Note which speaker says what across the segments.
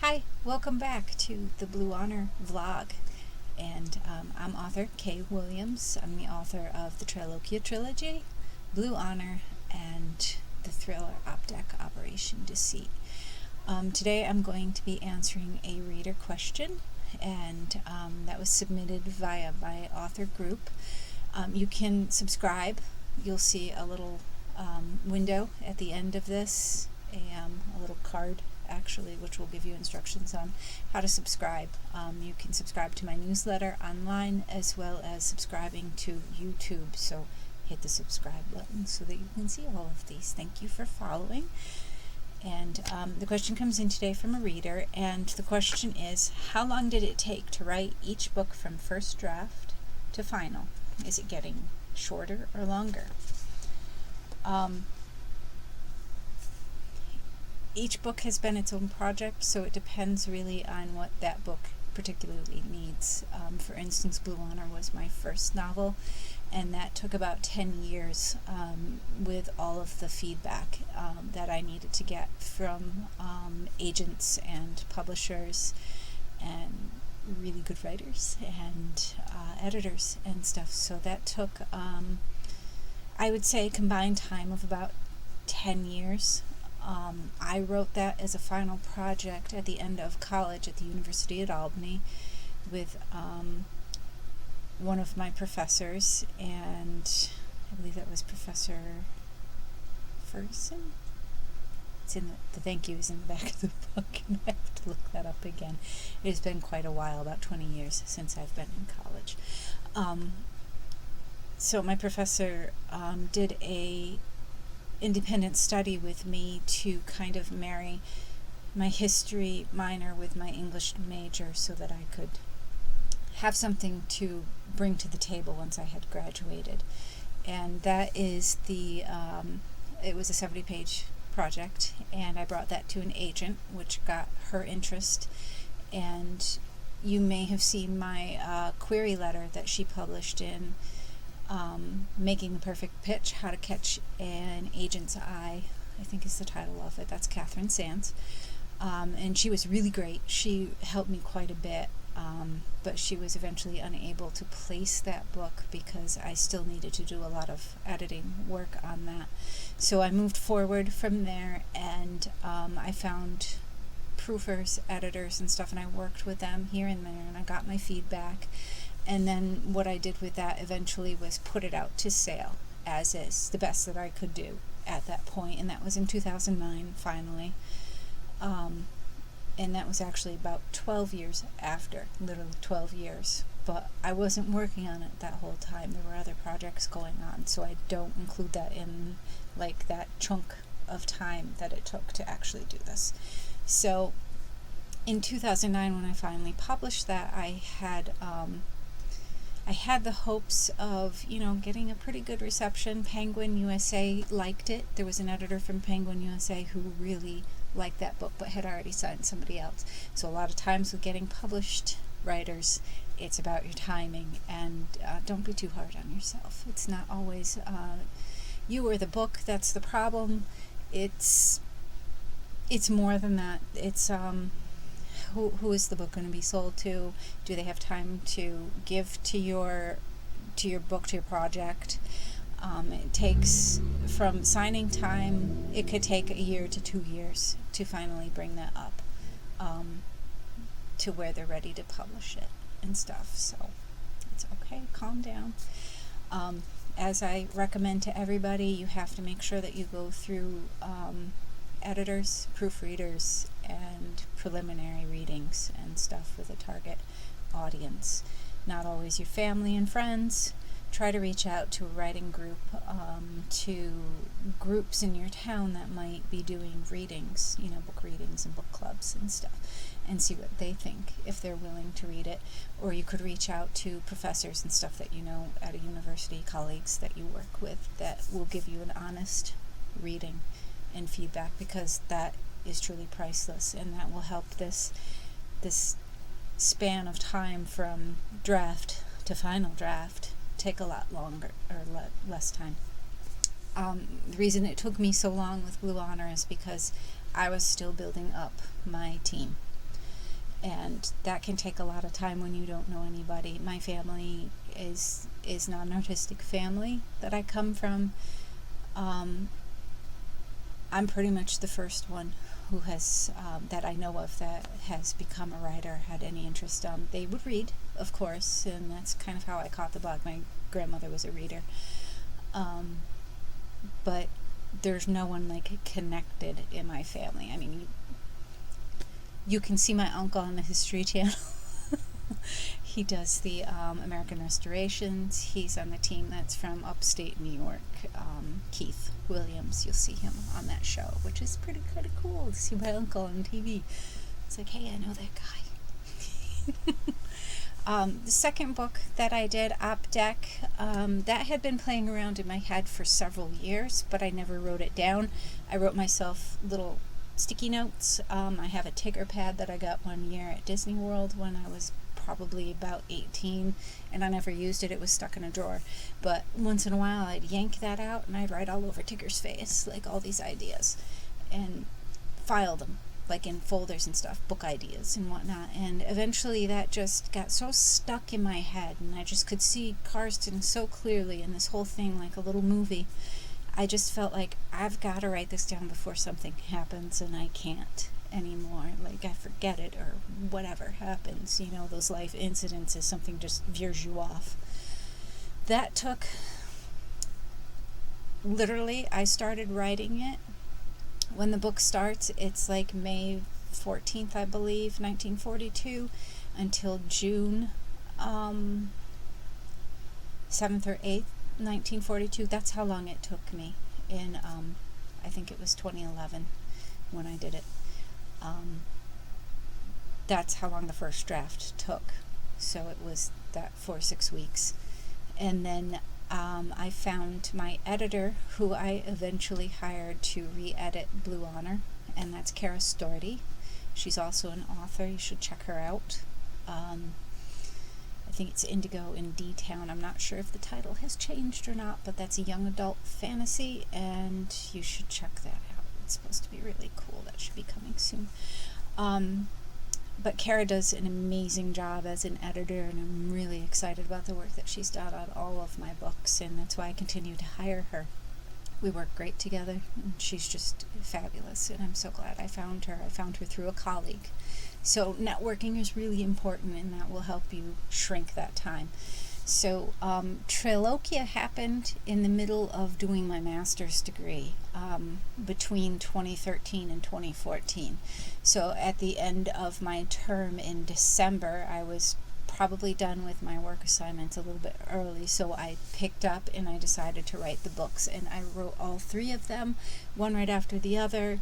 Speaker 1: Hi, welcome back to the Blue Honor vlog. And I'm author Kay Williams. I'm the author of the Triloquia trilogy, Blue Honor, and the thriller OP-DEC Operation Deceit. Today I'm going to be answering a reader question, and that was submitted via my author group. You can subscribe. You'll see a little window at the end of this, a little card actually, which will give you instructions on how to subscribe. You can subscribe to my newsletter online as well as subscribing to YouTube, so hit the subscribe button so that you can see all of these. Thank you for following. And the question comes in today from a reader, and the question is, how long did it take to write each book from first draft to final? Is it getting shorter or longer? Each book has been its own project, so it depends really on what that book particularly needs. For instance, Blue Honor was my first novel, and that took about 10 years with all of the feedback that I needed to get from agents and publishers and really good writers and editors and stuff. So that took, I would say, a combined time of about 10 years. I wrote that as a final project at the end of college at the University at Albany with one of my professors, and I believe that was Professor Ferguson. It's in the thank you is in the back of the book, and I have to look that up again. It has been quite a while, about 20 years since I've been in college. So my professor did a independent study with me to kind of marry my history minor with my English major so that I could have something to bring to the table once I had graduated. And that is it was a 70-page project, and I brought that to an agent, which got her interest. And you may have seen my query letter that she published in Making the Perfect Pitch, How to Catch an Agent's Eye, I think is the title of it. That's Catherine Sands. And she was really great. She helped me quite a bit, but she was eventually unable to place that book because I still needed to do a lot of editing work on that. So I moved forward from there, and I found proofers, editors, and stuff, and I worked with them here and there, and I got my feedback. And then what I did with that eventually was put it out to sale as is, the best that I could do at that point, and that was in 2009 finally. And that was actually about 12 years after, literally 12 years. But I wasn't working on it that whole time. There were other projects going on, so I don't include that in like that chunk of time that it took to actually do this. So in 2009, when I finally published that, I had the hopes of, getting a pretty good reception. Penguin USA liked it. There was an editor from Penguin USA who really liked that book but had already signed somebody else. So a lot of times with getting published writers, it's about your timing, and don't be too hard on yourself. It's not always you or the book that's the problem. It's more than that. It's who is the book going to be sold to? Do they have time to give to your book, to your project? It takes, from signing time, it could take 1 year to 2 years to finally bring that up to where they're ready to publish it and stuff. So it's okay, calm down. As I recommend to everybody, you have to make sure that you go through editors, proofreaders, and preliminary readings and stuff with a target audience. Not always your family and friends. Try to reach out to a writing group, to groups in your town that might be doing readings, book readings and book clubs and stuff, and see what they think, if they're willing to read it. Or you could reach out to professors and stuff that you know at a university, colleagues that you work with, that will give you an honest reading and feedback, because that is truly priceless, and that will help this span of time from draft to final draft take a lot longer or less time. The reason it took me so long with Blue Honor is because I was still building up my team. and that can take a lot of time when you don't know anybody. My family is not an artistic family that I come from. I'm pretty much the first one who has, that I know of, that has become a writer, had any interest. They would read, of course, and that's kind of how I caught the bug. My grandmother was a reader. But there's no one like connected in my family. I mean, you can see my uncle on the History Channel. He does the American Restorations. He's on the team that's from upstate New York. Keith Williams, you'll see him on that show, which is pretty kind of cool to see my uncle on TV. It's like, hey, I know that guy. The second book that I did, OP-DEC, that had been playing around in my head for several years, but I never wrote it down. I wrote myself little sticky notes. I have a Tigger pad that I got one year at Disney World when I was probably about 18, and I never used it. It was stuck in a drawer. But once in a while I'd yank that out and I'd write all over Tigger's face, like all these ideas, and file them like in folders and stuff, book ideas and whatnot. And eventually that just got so stuck in my head, and I just could see Karsten so clearly in this whole thing like a little movie. I just felt like I've got to write this down before something happens, and I can't anymore. Like, I forget it or whatever happens. You know, those life incidences, something just veers you off. That took, literally, I started writing it. When the book starts, it's like May 14th, I believe, 1942, until June 7th or 8th, 1942. That's how long it took me. In, I think it was 2011 when I did it. That's how long the first draft took. So it was that 4 or 6 weeks. And then I found my editor, who I eventually hired to re-edit Blue Honor, and that's Kara Storty. She's also an author. You should check her out. I think it's Indigo in D-Town. I'm not sure if the title has changed or not, but that's a young adult fantasy, and you should check that out. It's supposed to be really cool. That should be coming soon. But Kara does an amazing job as an editor, and I'm really excited about the work that she's done on all of my books, and that's why I continue to hire her. We work great together, and she's just fabulous, and I'm so glad I found her. I found her through a colleague. So networking is really important, and that will help you shrink that time. So Triloquia happened in the middle of doing my master's degree, between 2013 and 2014. So at the end of my term in December, I was probably done with my work assignments a little bit early, so I picked up and I decided to write the books, and I wrote all 3 of them, one right after the other.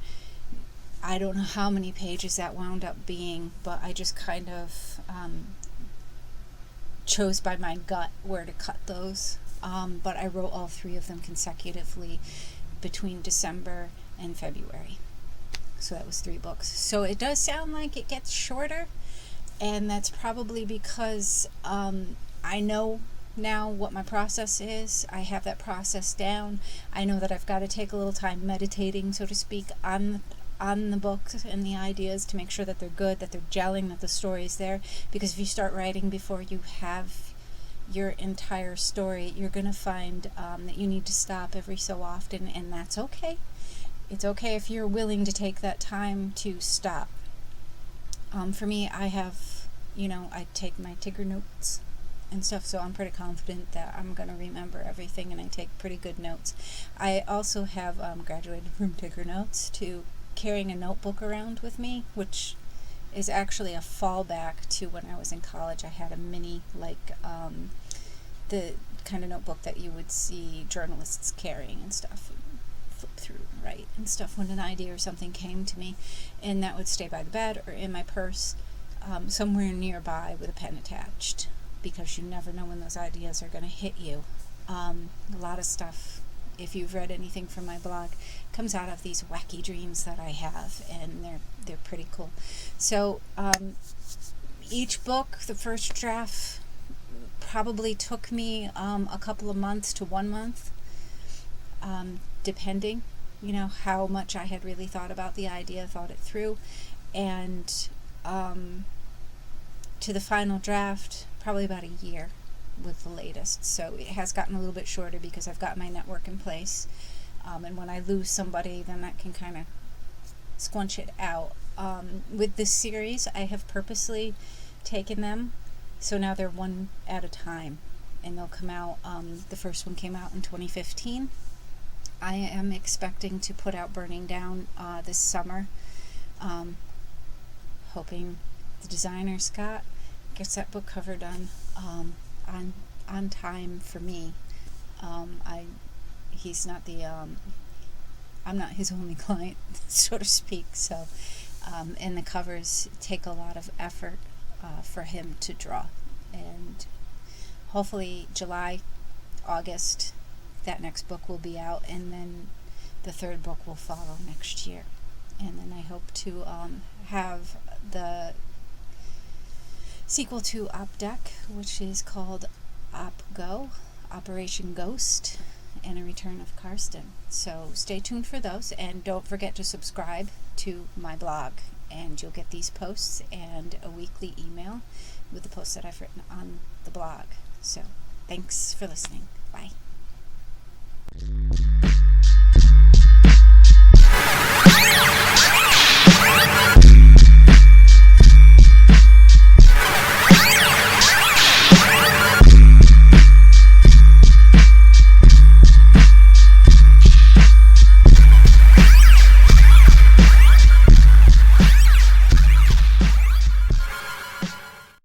Speaker 1: I don't know how many pages that wound up being, but I just kind of chose by my gut where to cut those. But I wrote all 3 of them consecutively between December and February. So that was 3 books. So it does sound like it gets shorter, and that's probably because I know now what my process is. I have that process down. I know that I've got to take a little time meditating, so to speak, on the books and the ideas to make sure that they're good, that they're gelling, that the story's there. Because if you start writing before you have your entire story, you're going to find that you need to stop every so often, and that's okay. It's okay if you're willing to take that time to stop. For me, I have, I take my Tigger notes and stuff, so I'm pretty confident that I'm going to remember everything, and I take pretty good notes. I also have graduated from Tigger notes to carrying a notebook around with me, which is actually a fallback to when I was in college. I had a mini, the kind of notebook that you would see journalists carrying and stuff, flip through and write and stuff when an idea or something came to me, and that would stay by the bed or in my purse, somewhere nearby with a pen attached, because you never know when those ideas are going to hit you. A lot of stuff, if you've read anything from my blog, comes out of these wacky dreams that I have, and they're pretty cool. So each book, the first draft probably took me a couple of months to 1 month, depending, how much I had really thought about the idea, thought it through. And to the final draft probably about a year with the latest. So it has gotten a little bit shorter because I've got my network in place. And when I lose somebody, then that can kind of squunch it out. With this series, I have purposely taken them, so now they're one at a time, and they'll come out. The first one came out in 2015. I am expecting to put out Burning Down this summer, hoping the designer Scott gets that book cover done on time for me. He's not the I'm not his only client, so to speak. So, and the covers take a lot of effort for him to draw, and hopefully July, August, that next book will be out, and then the third book will follow next year. And then I hope to have the sequel to OP-DEC, which is called OP-GO, Operation Ghost, and a return of Karsten. So stay tuned for those, and don't forget to subscribe to my blog, and you'll get these posts and a weekly email with the posts that I've written on the blog. So thanks for listening. Bye.